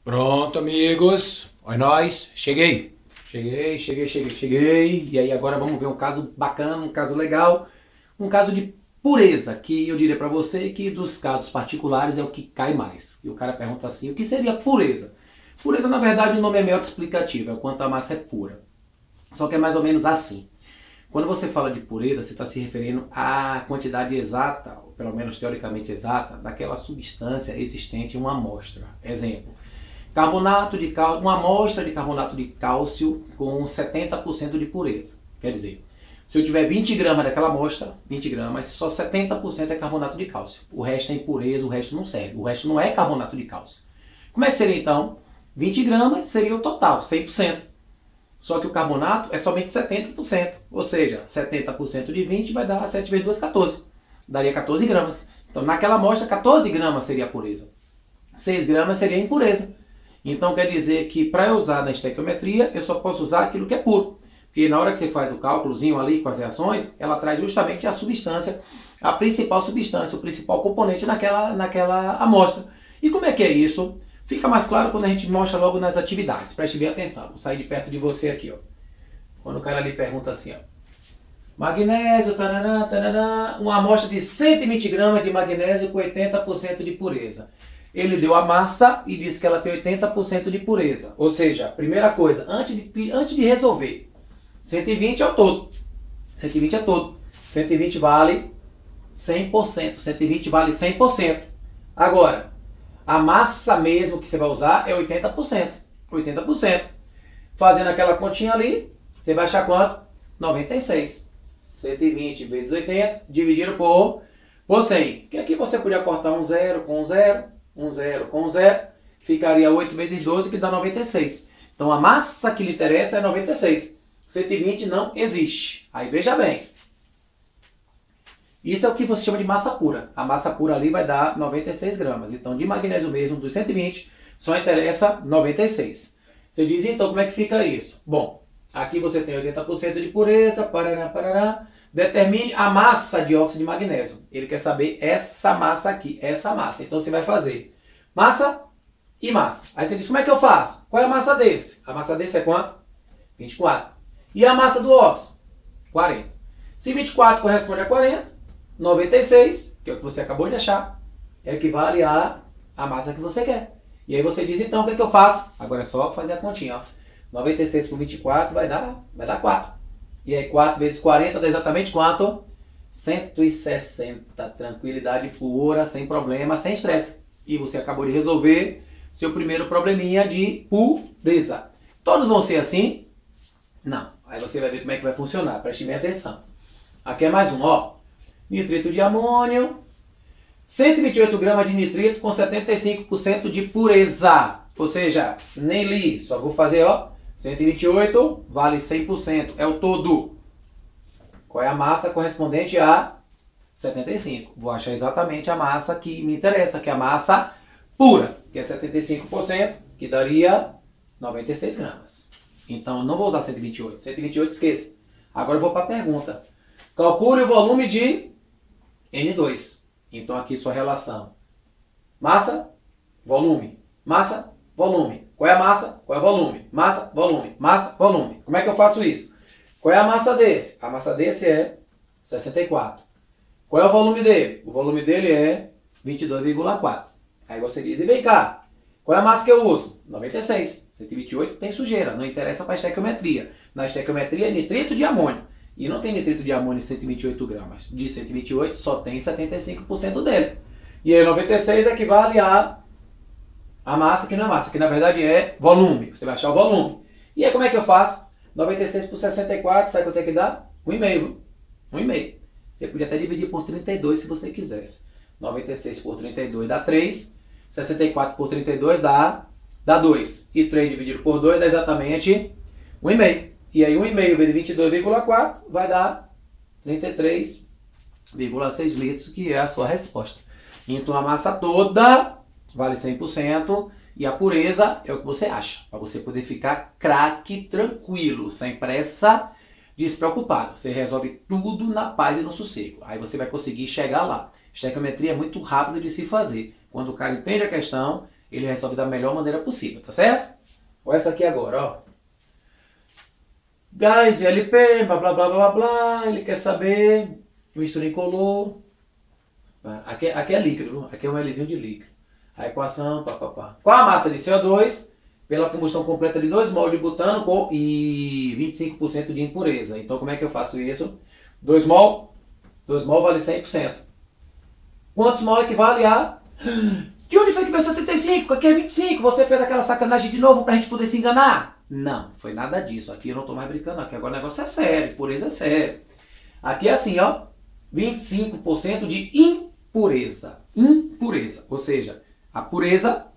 Pronto, amigos. Oi, nós. Cheguei. E aí, agora vamos ver um caso bacana, um caso legal, um caso de pureza, que eu diria para você que dos casos particulares é o que cai mais. E o cara pergunta assim: o que seria pureza? Pureza, na verdade, o nome é meio autoexplicativo, é o quanto a massa é pura. Só que é mais ou menos assim. Quando você fala de pureza, você está se referindo à quantidade exata, ou pelo menos teoricamente exata, daquela substância existente em uma amostra. Exemplo: carbonato de cálcio, uma amostra de carbonato de cálcio com 70% de pureza. Quer dizer, se eu tiver 20 gramas daquela amostra, 20 gramas, só 70% é carbonato de cálcio. O resto é impureza, o resto não serve. O resto não é carbonato de cálcio. Como é que seria então? 20 gramas seria o total, 100%. Só que o carbonato é somente 70%. Ou seja, 70% de 20 vai dar 7 vezes 2, 14. Daria 14 gramas. Então, naquela amostra, 14 gramas seria a pureza. 6 gramas seria a impureza. Então quer dizer que para eu usar na estequiometria, eu só posso usar aquilo que é puro. Porque na hora que você faz o cálculozinho ali com as reações, ela traz justamente a substância, a principal substância, o principal componente naquela amostra. E como é que é isso? Fica mais claro quando a gente mostra logo nas atividades. Preste bem atenção. Vou sair de perto de você aqui, ó. Quando o cara ali pergunta assim, ó. Magnésio, tarará, tarará, uma amostra de 120 gramas de magnésio com 80% de pureza. Ele deu a massa e disse que ela tem 80% de pureza. Ou seja, primeira coisa, antes de resolver, 120 é o todo. 120 é todo. 120 vale 100%. 120 vale 100%. Agora, a massa mesmo que você vai usar é 80%. 80%. Fazendo aquela continha ali, você vai achar quanto? 96. 120 vezes 80 dividido por 100. Que aqui você podia cortar um zero com um zero, um zero com um zero, ficaria 8 vezes 12, que dá 96. Então a massa que lhe interessa é 96. 120 não existe. Aí veja bem. Isso é o que você chama de massa pura. A massa pura ali vai dar 96 gramas. Então de magnésio mesmo, dos 120, só interessa 96. Você diz, então como é que fica isso? Bom, aqui você tem 80% de pureza, parará. Determine a massa de óxido de magnésio. Ele quer saber essa massa aqui, essa massa. Então você vai fazer massa e massa. Aí você diz, como é que eu faço? Qual é a massa desse? A massa desse é quanto? 24. E a massa do óxido? 40. Se 24 corresponde a 40, 96, que é o que você acabou de achar, equivale a massa que você quer. E aí você diz, então, o que é que eu faço? Agora é só fazer a continha, ó. 96 por 24 vai dar 4. E aí 4 vezes 40 dá exatamente quanto? 160. Tranquilidade pura, sem problema, sem estresse. E você acabou de resolver seu primeiro probleminha de pureza. Todos vão ser assim? Não. Aí você vai ver como é que vai funcionar. Preste bem atenção. Aqui é mais um, ó. Nitrito de amônio. 128 gramas de nitrito com 75% de pureza. Ou seja, nem li, só vou fazer, ó. 128 vale 100%, é o todo. Qual é a massa correspondente a 75? Vou achar exatamente a massa que me interessa, que é a massa pura, que é 75%, que daria 96 gramas. Então, não vou usar 128. 128, esqueça. Agora eu vou para a pergunta. Calcule o volume de N2. Então, aqui sua relação. Massa, volume. Massa, volume. Qual é a massa? Qual é o volume? Massa, volume. Massa, volume. Como é que eu faço isso? Qual é a massa desse? A massa desse é 64. Qual é o volume dele? O volume dele é 22,4. Aí você diz, e vem cá, qual é a massa que eu uso? 96. 128 tem sujeira, não interessa para a estequiometria. Na estequiometria é nitrito de amônio. E não tem nitrito de amônio em 128 gramas. De 128 só tem 75% dele. E aí 96 equivale a massa que não é massa, que na verdade é volume. Você vai achar o volume. E aí como é que eu faço? 96 por 64, sabe quanto é que dá? 1,5. 1,5. Você podia até dividir por 32 se você quisesse. 96 por 32 dá 3. 64 por 32 dá 2. E 3 dividido por 2 dá exatamente 1,5. E aí 1,5 vezes 22,4 vai dar 33,6 litros, que é a sua resposta. Então a massa toda vale 100% e a pureza é o que você acha, para você poder ficar craque, tranquilo, sem pressa, despreocupado. Você resolve tudo na paz e no sossego. Aí você vai conseguir chegar lá. Estequiometria é muito rápido de se fazer. Quando o cara entende a questão, ele resolve da melhor maneira possível, tá certo? Olha essa aqui agora, ó. Gás, LP, blá blá blá blá blá, ele quer saber, mistura incolor. Aqui é líquido, viu? Aqui é um Lzinho de líquido. A equação, papapá. Qual a massa de CO2 pela combustão completa de 2 mol de butano e 25% de impureza? Então como é que eu faço isso? 2 mol vale 100%. Quantos mol equivale a... De onde foi que veio 75? Aqui é 25. Você fez aquela sacanagem de novo pra gente poder se enganar? Não, foi nada disso. Aqui eu não tô mais brincando. Aqui agora o negócio é sério. Pureza é sério. Aqui é assim, ó. 25% de impureza. Impureza. Ou seja, a pureza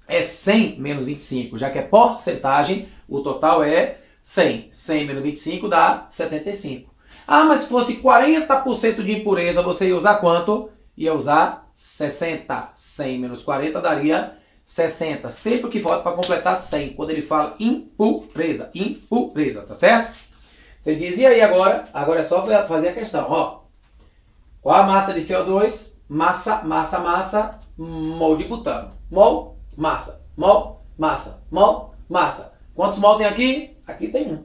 é 100 menos 25. Já que é porcentagem, o total é 100. 100 menos 25 dá 75. Ah, mas se fosse 40% de impureza, você ia usar quanto? Ia usar 60. 100 menos 40 daria 60. Sempre que falta para completar 100. Quando ele fala impureza. Impureza, tá certo? Você diz, e aí agora? Agora é só fazer a questão, ó. Qual a massa de CO2? Massa, mol de butano. Mol, massa. Mol, massa. Mol, massa. Quantos mol tem aqui? Aqui tem 1.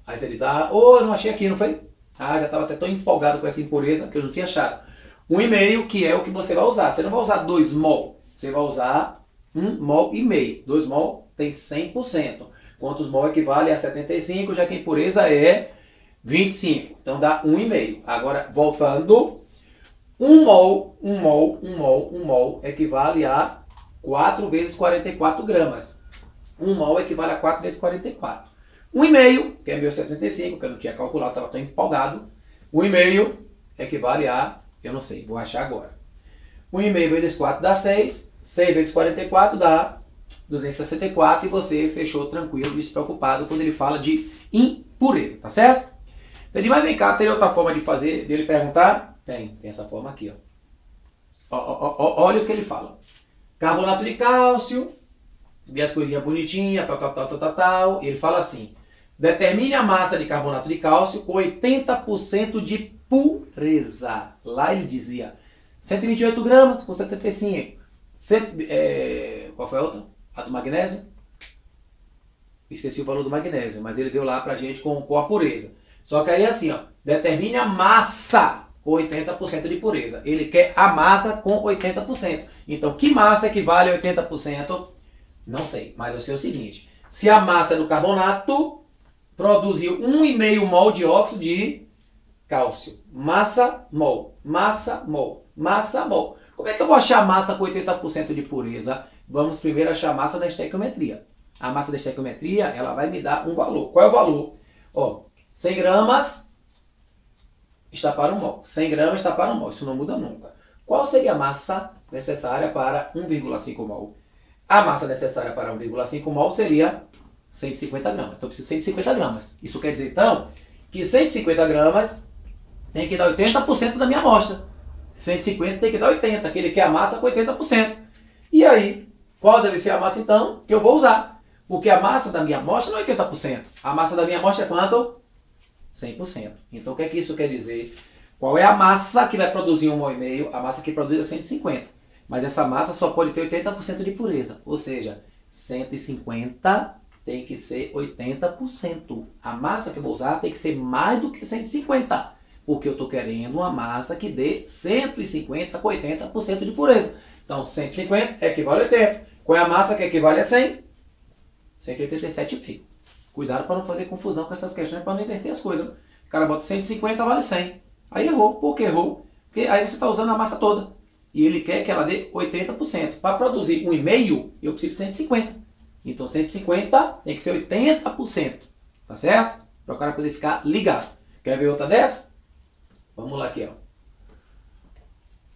Aí você diz, eu não achei aqui, não foi? Já estava até tão empolgado com essa impureza que eu não tinha achado. 1,5, que é o que você vai usar. Você não vai usar 2 mol. Você vai usar 1,5 mol. 2 mol tem 100%. Quantos mol equivale a 75, já que a impureza é 25. Então dá 1,5. Agora, voltando, 1 mol equivale a 4 vezes 44 gramas. 1 mol equivale a 4 vezes 44. 1,5, que é 1.075, que eu não tinha calculado, estava tão empolgado. 1,5 equivale a, eu não sei, vou achar agora. 1,5 vezes 4 dá 6. 6 vezes 44 dá 264 e você fechou tranquilo, despreocupado quando ele fala de impureza, tá certo? Você diz, mas vem cá, teria outra forma de fazer, dele perguntar? Tem essa forma aqui, ó. Olha o que ele fala. Carbonato de cálcio, e as coisinhas bonitinhas, tal. Ele fala assim, determine a massa de carbonato de cálcio com 80% de pureza. Lá ele dizia 128 gramas com 75. Qual foi a outra? A do magnésio? Esqueci o valor do magnésio, mas ele deu lá pra gente com a pureza. Só que aí assim, ó, determine a massa com 80% de pureza. Ele quer a massa com 80%. Então, que massa equivale a 80%? Não sei, mas eu sei o seguinte. Se a massa do carbonato produziu 1,5 mol de óxido de cálcio. Massa, mol. Massa, mol. Massa, mol. Como é que eu vou achar a massa com 80% de pureza? Vamos primeiro achar a massa da estequiometria. A massa da estequiometria, ela vai me dar um valor. Qual é o valor? Ó, 100 gramas está para 1 mol. 100 gramas está para 1 mol. Isso não muda nunca. Qual seria a massa necessária para 1,5 mol? A massa necessária para 1,5 mol seria 150 gramas. Então eu preciso de 150 gramas. Isso quer dizer, então, que 150 gramas tem que dar 80% da minha amostra. 150 tem que dar 80, que ele quer a massa com 80%. E aí, qual deve ser a massa, então, que eu vou usar? Porque a massa da minha amostra não é 80%. A massa da minha amostra é quanto? 100%. Então, o que é que isso quer dizer? Qual é a massa que vai produzir 1,5 mol? A massa que produz é 150. Mas essa massa só pode ter 80% de pureza. Ou seja, 150 tem que ser 80%. A massa que eu vou usar tem que ser mais do que 150. Porque eu estou querendo uma massa que dê 150 com 80% de pureza. Então, 150 equivale a 80. Qual é a massa que equivale a 100? 187,5. Cuidado para não fazer confusão com essas questões, para não inverter as coisas. O cara bota 150, vale 100. Aí errou. Por que errou? Porque aí você está usando a massa toda. E ele quer que ela dê 80%. Para produzir 1,5, eu preciso de 150. Então, 150 tem que ser 80%. Tá certo? Para o cara poder ficar ligado. Quer ver outra dessa? Vamos lá aqui, ó.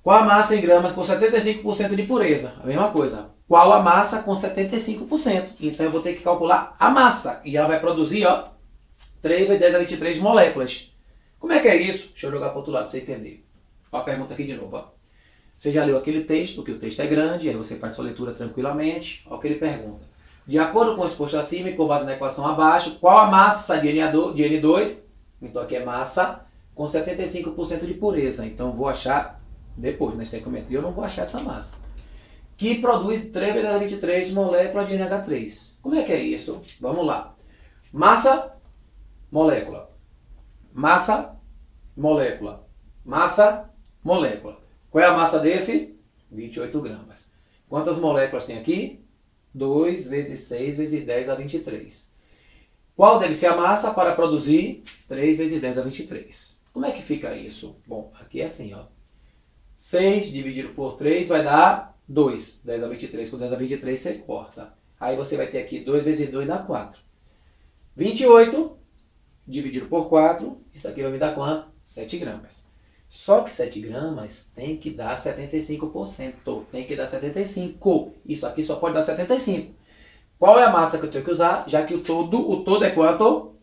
Qual a massa em gramas com 75% de pureza? A mesma coisa. Qual a massa com 75%? Então eu vou ter que calcular a massa. E ela vai produzir, ó, 3 vezes 10 a 23 moléculas. Como é que é isso? Deixa eu jogar para o outro lado para você entender. Ó a pergunta aqui de novo, ó. Você já leu aquele texto, que o texto é grande, aí você faz sua leitura tranquilamente. Olha o que ele pergunta. De acordo com o exposto acima e com base na equação abaixo, qual a massa de N2? Então aqui é massa com 75% de pureza. Então vou achar depois, na estequiometria eu não vou achar essa massa. que produz 3 vezes 10 a 23 moléculas de NH3. Como é que é isso? Vamos lá. Massa, molécula. Massa, molécula. Massa, molécula. Qual é a massa desse? 28 gramas. Quantas moléculas tem aqui? 2 vezes 6 vezes 10 a 23. Qual deve ser a massa para produzir 3 vezes 10 a 23? Como é que fica isso? Bom, aqui é assim, ó. 6 dividido por 3 vai dar 2. 10 a 23. Com 10 a 23 você corta. Aí você vai ter aqui 2 vezes 2 dá 4. 28 dividido por 4. Isso aqui vai me dar quanto? 7 gramas. Só que 7 gramas tem que dar 75%. Tem que dar 75%. Isso aqui só pode dar 75%. Qual é a massa que eu tenho que usar? Já que o todo é quanto?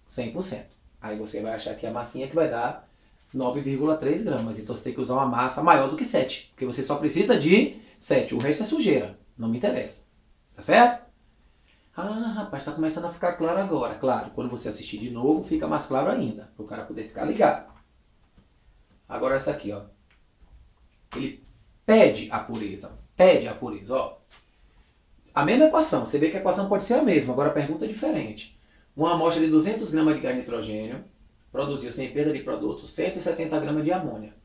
100%. Aí você vai achar que a massinha que vai dar 9,3 gramas. Então você tem que usar uma massa maior do que 7. Porque você só precisa de 7. O resto é sujeira. Não me interessa. Tá certo? Ah, rapaz, está começando a ficar claro agora. Claro, quando você assistir de novo, fica mais claro ainda. Para o cara poder ficar ligado. Agora essa aqui, ó. Ele pede a pureza. Pede a pureza, ó. A mesma equação. Você vê que a equação pode ser a mesma. Agora a pergunta é diferente. Uma amostra de 200 gramas de gás nitrogênio produziu, sem perda de produto, 170 gramas de amônia.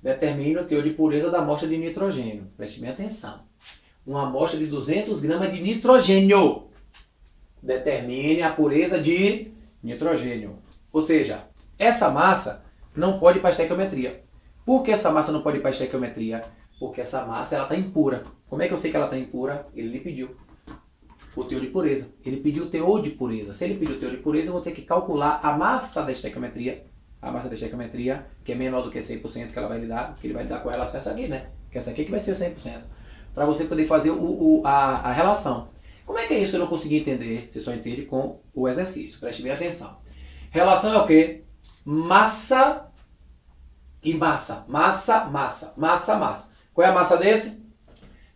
Determine o teor de pureza da amostra de nitrogênio. Preste bem atenção. Uma amostra de 200 gramas de nitrogênio. Determine a pureza de nitrogênio. Ou seja, essa massa não pode ir para a estequiometria. Por que essa massa não pode ir para a estequiometria? Porque essa massa está impura. Como é que eu sei que ela está impura? Ele lhe pediu o teor de pureza. Ele pediu o teor de pureza. Se ele pediu o teor de pureza, eu vou ter que calcular a massa da estequiometria. A massa da estequiometria, que é menor do que 100% que ela vai lhe dar, que ele vai lhe dar com relação a essa aqui, né? Que essa aqui que vai ser o 100%. Para você poder fazer a relação. Como é que é isso que eu não consegui entender? Você só entende com o exercício. Preste bem atenção. Relação é o quê? Massa e massa. Massa, massa. Massa, massa. Qual é a massa desse?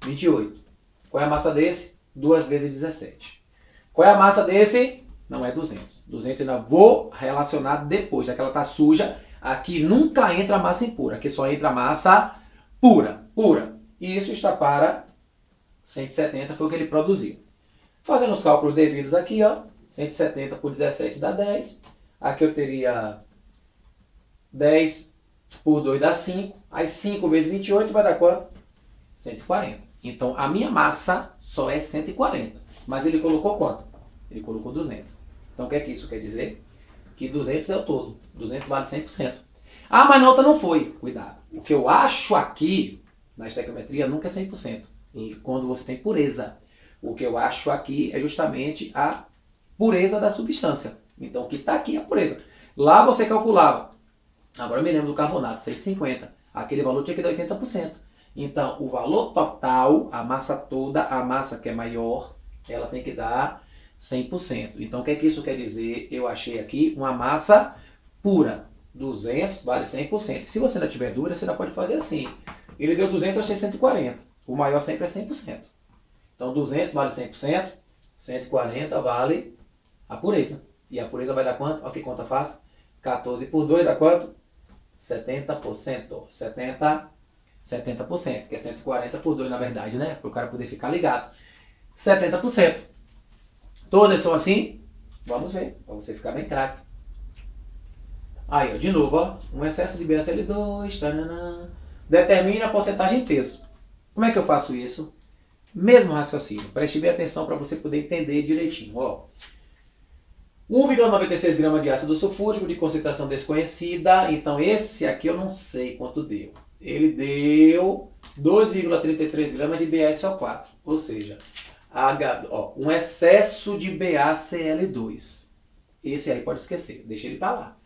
28. Qual é a massa desse? 2 vezes 17. Qual é a massa desse? Não é 200. 200 eu ainda vou relacionar depois, já que ela está suja. Aqui nunca entra massa impura. Aqui só entra massa pura. Pura. E isso está para 170, foi o que ele produziu. Fazendo os cálculos devidos aqui, ó. 170 por 17 dá 10. Aqui eu teria 10 por 2 dá 5. Aí 5 vezes 28 vai dar quanto? 140. Então a minha massa só é 140. Mas ele colocou quanto? Ele colocou 200. Então o que é que isso quer dizer? Que 200 é o todo. 200 vale 100%. Ah, mas na outra não foi. Cuidado. O que eu acho aqui na estequiometria nunca é 100%. E quando você tem pureza. O que eu acho aqui é justamente a pureza da substância. Então o que está aqui é a pureza. Lá você calculava. Agora eu me lembro do carbonato, 150. Aquele valor tinha que dar 80%. Então o valor total, a massa toda, a massa que é maior, ela tem que dar 100%. Então o que é que isso quer dizer? Eu achei aqui uma massa pura. 200 vale 100%. Se você ainda tiver dúvida, você ainda pode fazer assim. Ele deu 200, eu achei 140. O maior sempre é 100%. Então 200 vale 100%, 140 vale a pureza. E a pureza vai dar quanto? Olha que conta fácil. 14 por 2 dá quanto? 70%. 70%, que é 140 por 2 na verdade, né? Para o cara poder ficar ligado. 70%. Todas são assim? Vamos ver, para você ficar bem craque. Aí, ó, de novo, ó, um excesso de BaCl2, taranã, determine a porcentagem em peso. Como é que eu faço isso? Mesmo raciocínio, preste bem atenção para você poder entender direitinho. Ó. 1,96 gramas de ácido sulfúrico de concentração desconhecida. Então esse aqui eu não sei quanto deu. Ele deu 2,33 gramas de BaSO4. Ou seja, um excesso de BaCl2. Esse aí pode esquecer, deixa ele para lá.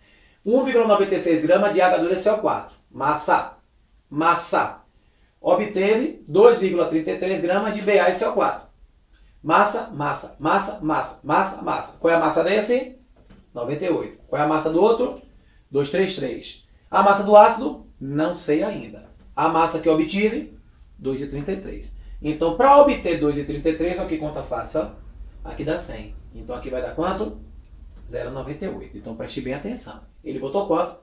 1,96 gramas de H2SO4. Massa. Obteve 2,33 gramas de BaSO4. Massa. Qual é a massa desse? 98. Qual é a massa do outro? 233. A massa do ácido? Não sei ainda. A massa que eu obtive? 2,33. Então, para obter 2,33, olha que conta fácil, ó. Aqui dá 100. Então, aqui vai dar quanto? 0,98. Então, preste bem atenção. Ele botou quanto?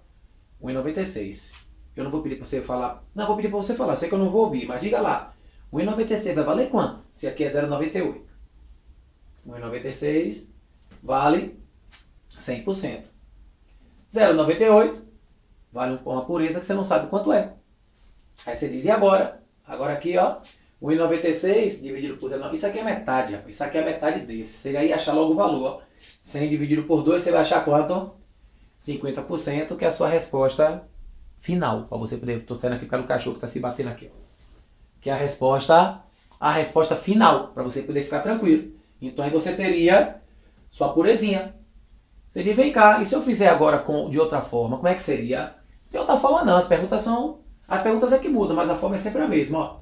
1,96. Eu não vou pedir para você falar. Não, vou pedir para você falar. Sei que eu não vou ouvir, mas diga lá. 1,96 vai valer quanto? Se aqui é 0,98. 1,96 vale 100%. 0,98 vale uma pureza que você não sabe quanto é. Aí você diz, e agora? Agora aqui, ó, 1,96 dividido por 0,9. Isso aqui é metade, rapaz. Isso aqui é metade desse. Você aí achar logo o valor, ó. 100 dividido por 2, você vai achar quanto? 50%, que é a sua resposta final. Para você poder... Estou saindo aqui pelo cachorro que está se batendo aqui, ó. Que é a resposta final, para você poder ficar tranquilo. Então aí você teria sua purezinha. Você diz, vem cá, e se eu fizer agora de outra forma, como é que seria? De outra forma não, as perguntas é que mudam, mas a forma é sempre a mesma, ó.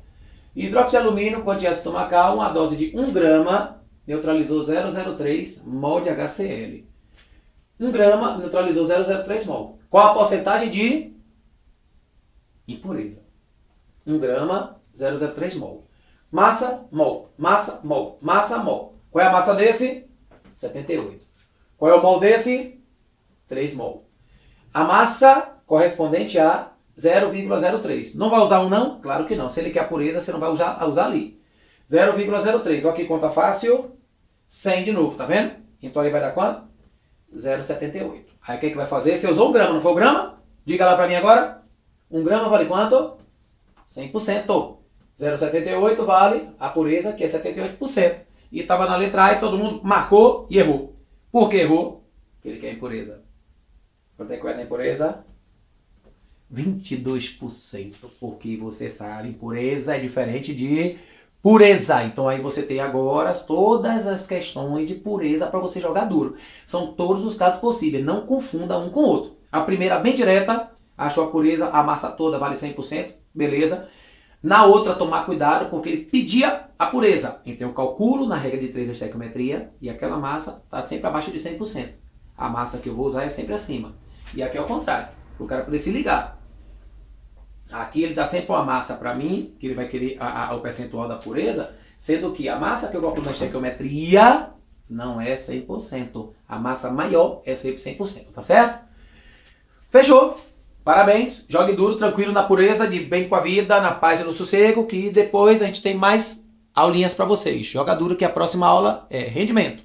Hidróxido de alumínio com diaceto-tomacal, uma dose de 1 grama, neutralizou 0,03 mol de HCl. 1 grama neutralizou 0,03 mol. Qual a porcentagem de impureza? 1 grama, 0,03 mol. Massa, mol. Massa, mol. Massa, mol. Qual é a massa desse? 78. Qual é o mol desse? 3 mol. A massa correspondente a 0,03. Não vai usar um não? Claro que não. Se ele quer a pureza, você não vai usar ali. 0,03. Olha que conta fácil. 100 de novo, tá vendo? Então ele vai dar quanto? 0,78. Aí o que vai fazer? Você usou 1 grama, não foi 1 grama? Diga lá pra mim agora. 1 grama vale quanto? 100%. 0,78 vale a pureza, que é 78%. E estava na letra A e todo mundo marcou e errou. Por que errou? Porque ele quer impureza. Quanto é que vai dar impureza? 22%. Porque você sabe, impureza é diferente de pureza. Então aí você tem agora todas as questões de pureza para você jogar duro. São todos os casos possíveis. Não confunda um com o outro. A primeira bem direta, achou a pureza, a massa toda vale 100%. Beleza. Na outra, tomar cuidado, porque ele pedia a pureza. Então eu calculo na regra de 3 da estequiometria e aquela massa está sempre abaixo de 100%. A massa que eu vou usar é sempre acima. E aqui é o contrário, para o cara poder se ligar. Aqui ele dá sempre uma massa para mim, que ele vai querer o percentual da pureza, sendo que a massa que eu calculo na estequiometria não é 100%. A massa maior é sempre 100%, tá certo? Fechou! Parabéns, jogue duro, tranquilo na pureza, de bem com a vida, na paz e no sossego, que depois a gente tem mais aulinhas para vocês. Joga duro que a próxima aula é rendimento.